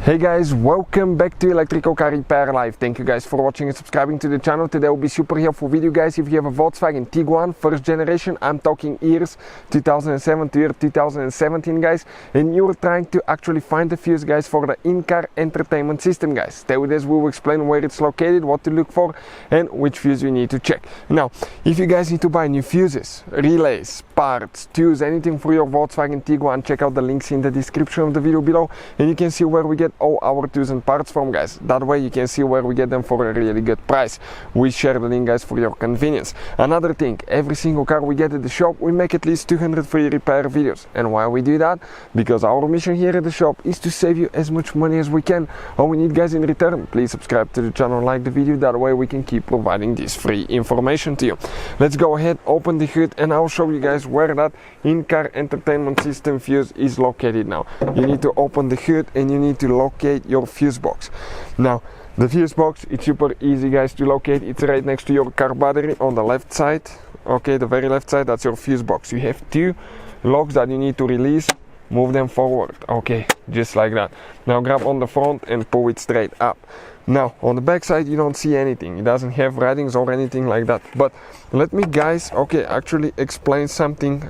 Hey guys, welcome back to Electrical Car Repair Live. Thank you guys for watching and subscribing to the channel. Today will be super helpful video guys. If you have a Volkswagen Tiguan first generation, I'm talking years 2007 to year 2017 guys, and you're trying to actually find the fuse guys for the INCAR entertainment system guys. Stay with us, we will explain where it's located, what to look for, and which fuse you need to check. Now, if you guys need to buy new fuses, relays, parts, tools, anything for your Volkswagen Tiguan, check out the links in the description of the video below, and you can see where we get all our tools and parts from guys. That way you can see where we get them for a really good price. We share the link guys for your convenience. Another thing, every single car we get at the shop, we make at least 200 free repair videos. And why we do that? Because our mission here at the shop is to save you as much money as we can. All we need guys in return, please subscribe to the channel, like the video, that way we can keep providing this free information to you. Let's go ahead, open the hood, and I'll show you guys where that INCAR entertainment system fuse is located now. You need to open the hood and you need to locate your fuse box. Now the fuse box, it's super easy guys to locate. It's right next to your car battery on the left side. Okay, the very left side, that's your fuse box. You have two locks that you need to release, move them forward, okay, just like that. Now grab on the front and pull it straight up. Now on the back side you don't see anything, it doesn't have writings or anything like that, but let me guys actually explain something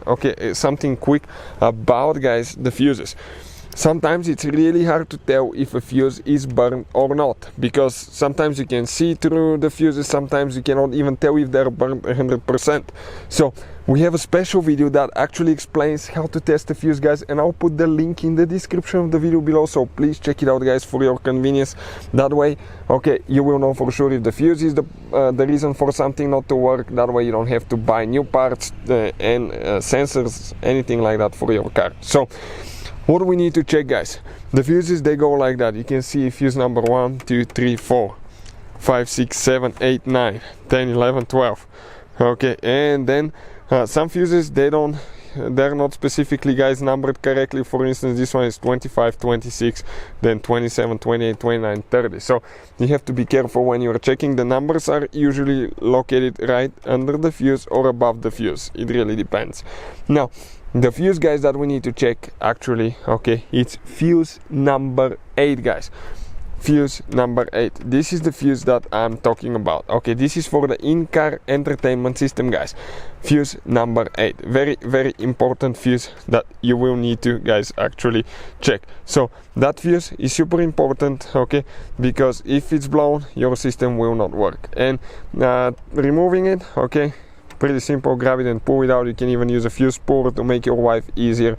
something quick about guys the fuses. Sometimes it's really hard to tell if a fuse is burned or not, because sometimes you can see through the fuses, sometimes you cannot even tell if they're burned 100%. So we have a special video that actually explains how to test the fuse guys, and I'll put the link in the description of the video below, so please check it out guys for your convenience. That way you will know for sure if the fuse is the reason for something not to work. That way you don't have to buy new parts and sensors, anything like that for your car. So what do we need to check guys? The fuses, they go like that. You can see fuse number 1, 2, 3, 4, 5, 6, 7, 8, 9, 10, 11, 12. Okay, and then some fuses, they're not specifically guys numbered correctly. For instance, this one is 25, 26, then 27, 28, 29, 30. So you have to be careful when you're checking. The numbers are usually located right under the fuse or above the fuse. It really depends. Now the fuse guys that we need to check actually, it's fuse number 8 guys. Fuse number 8, this is the fuse that I'm talking about. Okay, this is for the INCAR entertainment system guys. Fuse number 8, very important fuse that you will need to guys actually check. So that fuse is super important, okay, because if it's blown your system will not work. And removing it, okay, pretty simple, grab it and pull it out. You can even use a fuse puller to make your life easier.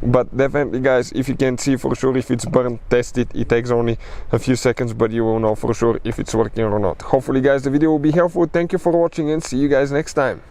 But definitely guys, if you can see for sure if it's burned, test it. It takes only a few seconds, but you will know for sure if it's working or not. Hopefully guys the video will be helpful. Thank you for watching and see you guys next time.